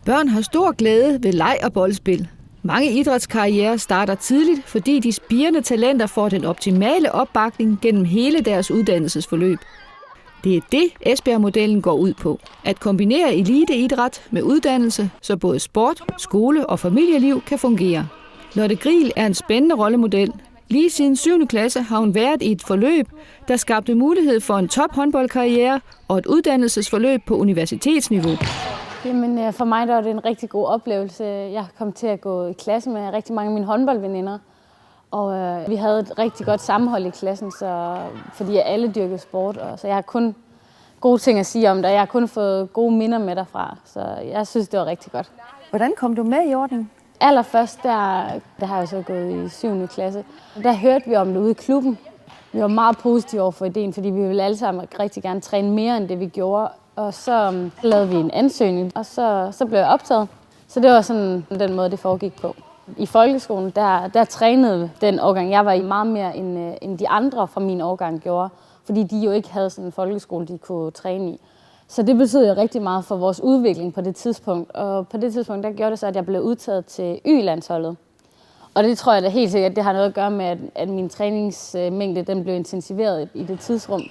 Børn har stor glæde ved leg og boldspil. Mange idrætskarrierer starter tidligt, fordi de spirende talenter får den optimale opbakning gennem hele deres uddannelsesforløb. Det er det, Esbjerg-modellen går ud på. At kombinere eliteidræt med uddannelse, så både sport, skole og familieliv kan fungere. Lotte Griel er en spændende rollemodel. Lige siden 7. klasse har hun været i et forløb, der skabte mulighed for en tophåndboldkarriere og et uddannelsesforløb på universitetsniveau. Jamen, for mig der var det en rigtig god oplevelse. Jeg kom til at gå i klasse med rigtig mange af mine håndboldveninder. Og vi havde et rigtig godt sammenhold i klassen, fordi alle dyrkede sport. Så jeg har kun gode ting at sige om det, og jeg har kun fået gode minder med derfra. Så jeg synes, det var rigtig godt. Hvordan kom du med i ordningen? Allerførst, der har jeg så gået i 7. klasse. Der hørte vi om det ude i klubben. Vi var meget positive over for ideen, fordi vi ville alle sammen rigtig gerne træne mere, end det vi gjorde. Og så lavede vi en ansøgning, og så blev jeg optaget. Så det var sådan den måde, det foregik på. I folkeskolen, der trænede den årgang, jeg var i meget mere, end de andre fra min årgang gjorde. Fordi de jo ikke havde sådan en folkeskole, de kunne træne i. Så det betød jo rigtig meget for vores udvikling på det tidspunkt. Og på det tidspunkt, der gjorde det så, at jeg blev udtaget til Y-landsholdet. Og det tror jeg da helt sikkert, det har noget at gøre med, at min træningsmængde den blev intensiveret i det tidsrum.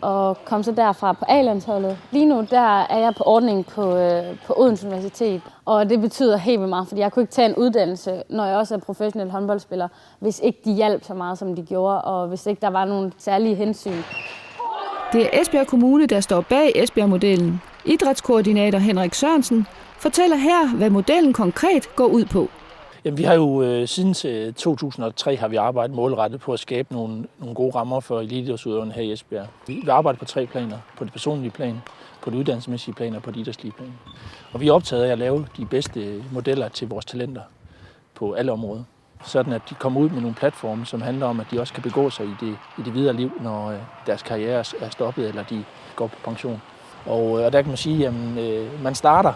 Og kom så derfra på A-landsholdet. Lige nu der er jeg på ordningen på Odense Universitet, og det betyder helt vildt meget, fordi jeg kunne ikke tage en uddannelse, når jeg også er professionel håndboldspiller, hvis ikke de hjalp så meget, som de gjorde, og hvis ikke der var nogle særlige hensyn. Det er Esbjerg Kommune, der står bag Esbjerg-modellen. Idrætskoordinator Henrik Sørensen fortæller her, hvad modellen konkret går ud på. Jamen, vi har jo siden 2003 har vi arbejdet målrettet på at skabe nogle gode rammer for eliteidrætsudøverne her i Esbjerg. Vi arbejder på 3 planer. På det personlige plan, på det uddannelsesmæssige plan og på det idrætslige plan. Og vi er optaget af at lave de bedste modeller til vores talenter på alle områder. Sådan at de kommer ud med nogle platforme, som handler om, at de også kan begå sig i det videre liv, når deres karriere er stoppet eller de går på pension. Og der kan man sige, at man starter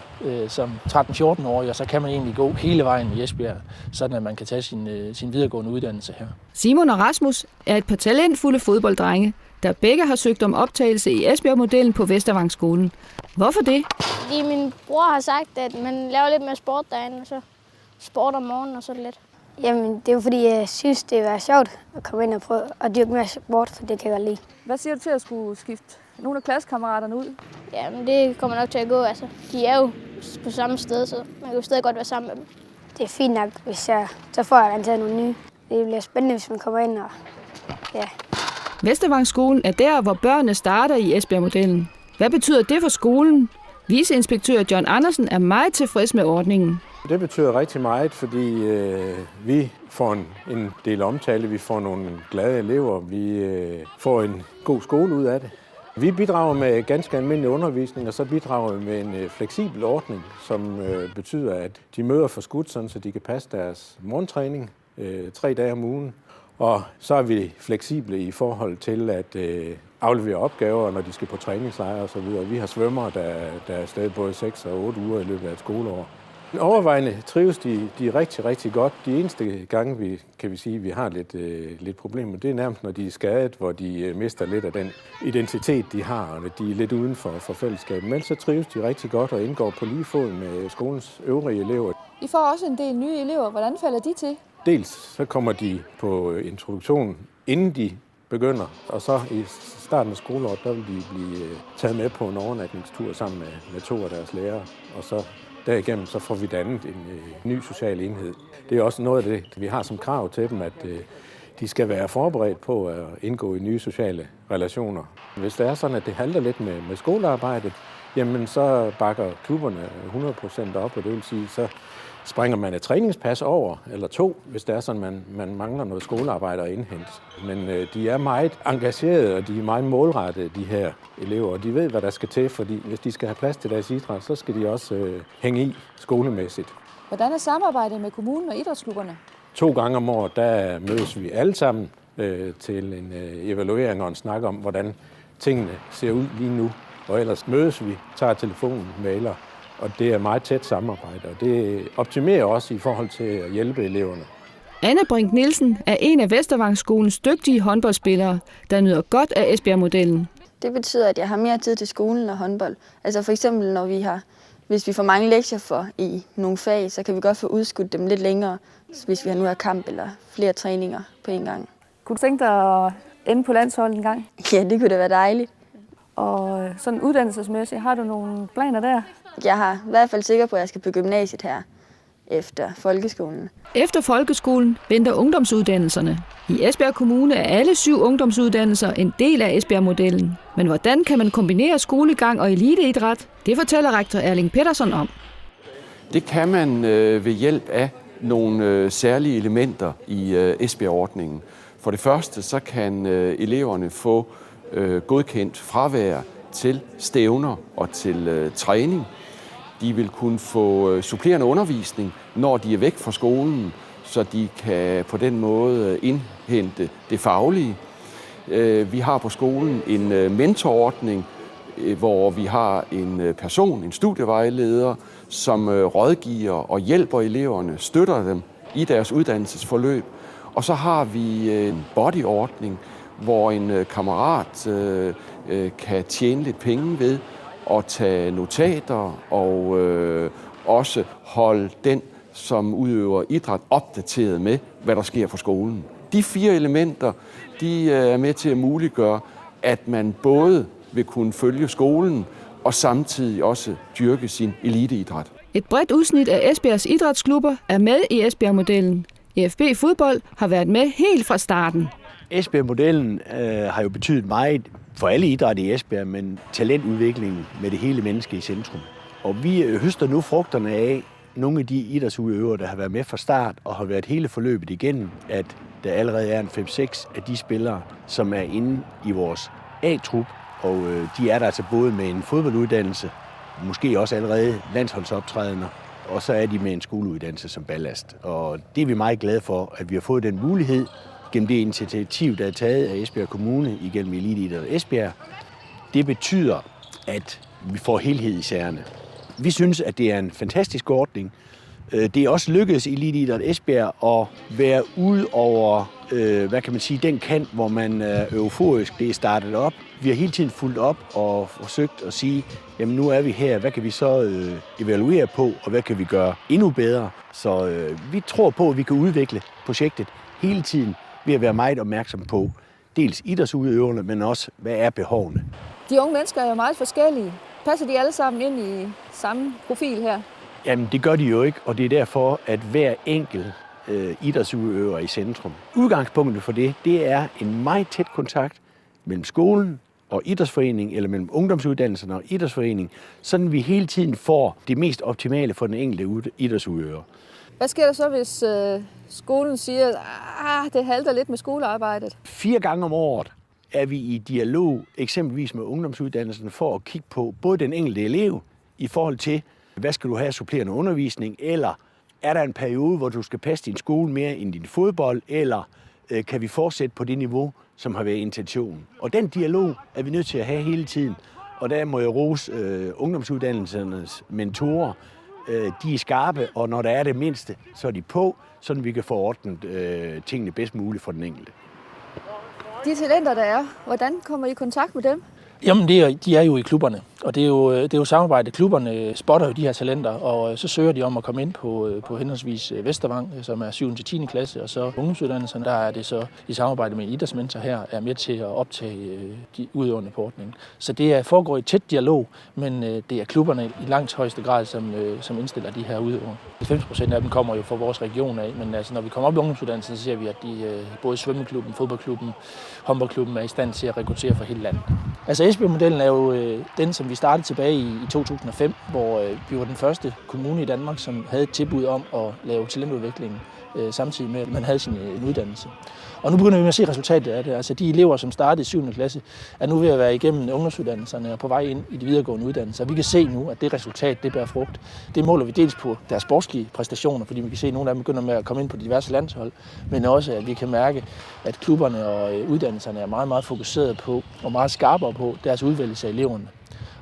som 13-14-årig, og så kan man egentlig gå hele vejen i Esbjerg, sådan at man kan tage sin videregående uddannelse her. Simon og Rasmus er et par talentfulde fodbolddrenge, der begge har søgt om optagelse i Esbjerg-modellen på Vestervangskolen. Hvorfor det? Fordi min bror har sagt, at man laver lidt mere sport derinde, og så sport om morgenen og så lidt. Jamen, det er jo fordi, jeg synes, det er sjovt at komme ind og prøve at dyrke mere sport, for det kan jeg godt lide. Hvad siger du til at skulle skifte nogle af klassekammeraterne ud? Jamen, det kommer nok til at gå. Altså, de er jo på samme sted, så man kan jo stadig godt være sammen med dem. Det er fint nok, hvis så får jeg antaget nogle nye. Det bliver spændende, hvis man kommer ind og ja. Vestervangskolen er der, hvor børnene starter i Esbjerg-modellen. Hvad betyder det for skolen? Viceinspektør John Andersen er meget tilfreds med ordningen. Det betyder rigtig meget, fordi vi får en del omtale, vi får nogle glade elever, vi får en god skole ud af det. Vi bidrager med ganske almindelig undervisning, og så bidrager vi med en fleksibel ordning, som betyder, at de møder forskudt, sådan, så de kan passe deres morgentræning 3 dage om ugen. Og så er vi fleksible i forhold til at aflevere opgaver, når de skal på træningslejre osv. Vi har svømmere, der er stadig både 6 og 8 uger i løbet af et skoleår. Overvejende trives de rigtig, rigtig godt. De eneste gange, vi har lidt problemer, det er nærmest, når de er skadet, hvor de mister lidt af den identitet, de har, og de er lidt uden for fællesskabet. Men så trives de rigtig godt og indgår på lige fod med skolens øvrige elever. I får også en del nye elever. Hvordan falder de til? Dels så kommer de på introduktion, inden de begynder, og så i starten af skoleåret, der vil de blive taget med på en overnatningstur sammen med 2 af deres lærere, og så derigennem så får vi dannet en ny social enhed. Det er også noget af det, vi har som krav til dem, at de skal være forberedt på at indgå i nye sociale relationer. Hvis det er sådan, at det halter lidt med skolearbejdet, jamen så bakker klubberne 100% op, og det vil sige, så springer man et træningspas over, eller 2, hvis det er sådan, man mangler noget skolearbejde at indhente. Men de er meget engagerede, og de er meget målrettede, de her elever, og de ved, hvad der skal til, fordi hvis de skal have plads til deres idræt, så skal de også hænge i skolemæssigt. Hvordan er samarbejdet med kommunen og idrætsklubberne? 2 gange om året, der mødes vi alle sammen til en evaluering og en snak om, hvordan tingene ser ud lige nu. Og ellers mødes vi, tager telefonen, mailer, og det er meget tæt samarbejde, og det optimerer også i forhold til at hjælpe eleverne. Anne Brink Nielsen er en af Vestervangsskolens dygtige håndboldspillere, der nyder godt af Esbjerg-modellen. Det betyder, at jeg har mere tid til skolen og håndbold. Altså for eksempel, når vi har hvis vi får mange lektier for i nogle fag, så kan vi godt få udskudt dem lidt længere, hvis vi nu har kamp eller flere træninger på en gang. Kunne du tænke dig at ende på landsholdet en gang? Ja, det kunne da være dejligt. Og sådan uddannelsesmæssigt, har du nogle planer der? Jeg har i hvert fald sikker på, at jeg skal på gymnasiet her efter folkeskolen. Efter folkeskolen venter ungdomsuddannelserne. I Esbjerg Kommune er alle 7 ungdomsuddannelser en del af Esbjerg-modellen. Men hvordan kan man kombinere skolegang og eliteidræt? Det fortæller rektor Erling Pettersson om. Det kan man ved hjælp af nogle særlige elementer i Esbjerg-ordningen. For det første så kan eleverne få godkendt fravær til stævner og til træning. De vil kunne få supplerende undervisning, når de er væk fra skolen, så de kan på den måde indhente det faglige. Vi har på skolen en mentorordning, hvor vi har en person, en studievejleder, som rådgiver og hjælper eleverne, støtter dem i deres uddannelsesforløb. Og så har vi en bodyordning, hvor en kammerat kan tjene lidt penge ved at tage notater og også holde den, som udøver idræt, opdateret med, hvad der sker på skolen. De 4 elementer, de er med til at muliggøre, at man både vil kunne følge skolen og samtidig også dyrke sin eliteidræt. Et bredt udsnit af Esbjergs idrætsklubber er med i Esbjerg-modellen. EFB Fodbold har været med helt fra starten. Esbjerg-modellen har jo betydet meget for alle idrætter i Esbjerg, men talentudviklingen med det hele menneske i centrum. Og vi høster nu frugterne af nogle af de idrætsudøvere, der har været med fra start og har været hele forløbet igennem, at der allerede er en 5-6 af de spillere, som er inde i vores A-trup, og de er der altså både med en fodbolduddannelse, måske også allerede landsholdsoptrædener, og så er de med en skoleuddannelse som ballast. Og det er vi meget glade for, at vi har fået den mulighed gennem det initiativ, der er taget af Esbjerg Kommune igennem Eliteidræt Esbjerg. Det betyder, at vi får helhed i sagerne. Vi synes, at det er en fantastisk ordning. Det er også lykkedes i Eliteidræt Esbjerg at være ude over, den kant, hvor man er euforisk. Det er startet op. Vi har hele tiden fulgt op og forsøgt at sige, jamen nu er vi her, hvad kan vi så evaluere på, og hvad kan vi gøre endnu bedre? Så vi tror på, at vi kan udvikle projektet hele tiden ved at være meget opmærksom på dels idrætsudøverne, men også, hvad er behovene. De unge mennesker er jo meget forskellige. Passer de alle sammen ind i samme profil her? Jamen, det gør de jo ikke, og det er derfor, at hver enkelt idrætsudøver er i centrum. Udgangspunktet for det er en meget tæt kontakt mellem skolen og idrætsforeningen, eller mellem ungdomsuddannelserne og idrætsforeningen, sådan vi hele tiden får det mest optimale for den enkelte idrætsudøver. Hvad sker der så, hvis skolen siger, at det halter lidt med skolearbejdet? 4 gange om året er vi i dialog, eksempelvis med ungdomsuddannelsen, for at kigge på både den enkelte elev i forhold til, hvad skal du have af supplerende undervisning, eller er der en periode, hvor du skal passe din skole mere end din fodbold, eller kan vi fortsætte på det niveau, som har været intentionen. Og den dialog er vi nødt til at have hele tiden, og der må jeg rose ungdomsuddannelsernes mentorer. De er skarpe, og når der er det mindste, så er de på, så vi kan få ordnet tingene bedst muligt for den enkelte. De talenter, der er, hvordan kommer I i kontakt med dem? Jamen, de er jo i klubberne, og det er jo samarbejde. Klubberne spotter jo de her talenter, og så søger de om at komme ind på henholdsvis Vestervang, som er 7. til 10. klasse, og så ungdomsuddannelsen, der er det så i samarbejde med en idrætsmentor her, er med til at optage de udøverne på ordningen. Så det foregår i tæt dialog, men det er klubberne i langt højeste grad, som indstiller de her udøvere. 90% af dem kommer jo fra vores region af, men altså, når vi kommer op i ungdomsuddannelsen, så ser vi, at både svømmeklubben, fodboldklubben, håndboldklubben er i stand til at rekruttere fra hele landet. Altså Esbjerg-modellen er jo den, som vi startede tilbage i 2005, hvor vi var den første kommune i Danmark, som havde et tilbud om at lave talentudvikling, samtidig med, at man havde sin uddannelse. Og nu begynder vi at se resultatet af det. Altså de elever, som startede i 7. klasse, er nu ved at være igennem ungdomsuddannelserne og på vej ind i de videregående uddannelser. Vi kan se nu, at det resultat, det bærer frugt. Det måler vi dels på deres sportslige præstationer, fordi vi kan se, at nogle af dem begynder med at komme ind på diverse landshold, men også, at vi kan mærke, at klubberne og uddannelserne er meget, meget fokuseret på og meget skarpere på deres udvælgelse af eleverne.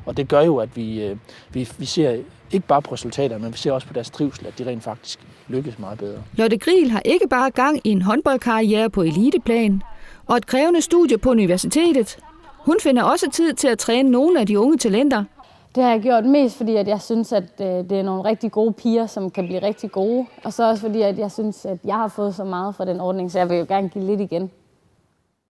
Og det gør jo, at vi ser ikke bare på resultater, men vi ser også på deres trivsel, at de rent faktisk lykkes meget bedre. Lotte Griel har ikke bare gang i en håndboldkarriere på eliteplan og et krævende studie på universitetet. Hun finder også tid til at træne nogle af de unge talenter. Det har jeg gjort mest, fordi at jeg synes, at det er nogle rigtig gode piger, som kan blive rigtig gode. Og så også fordi, at jeg synes, at jeg har fået så meget fra den ordning, så jeg vil jo gerne give lidt igen.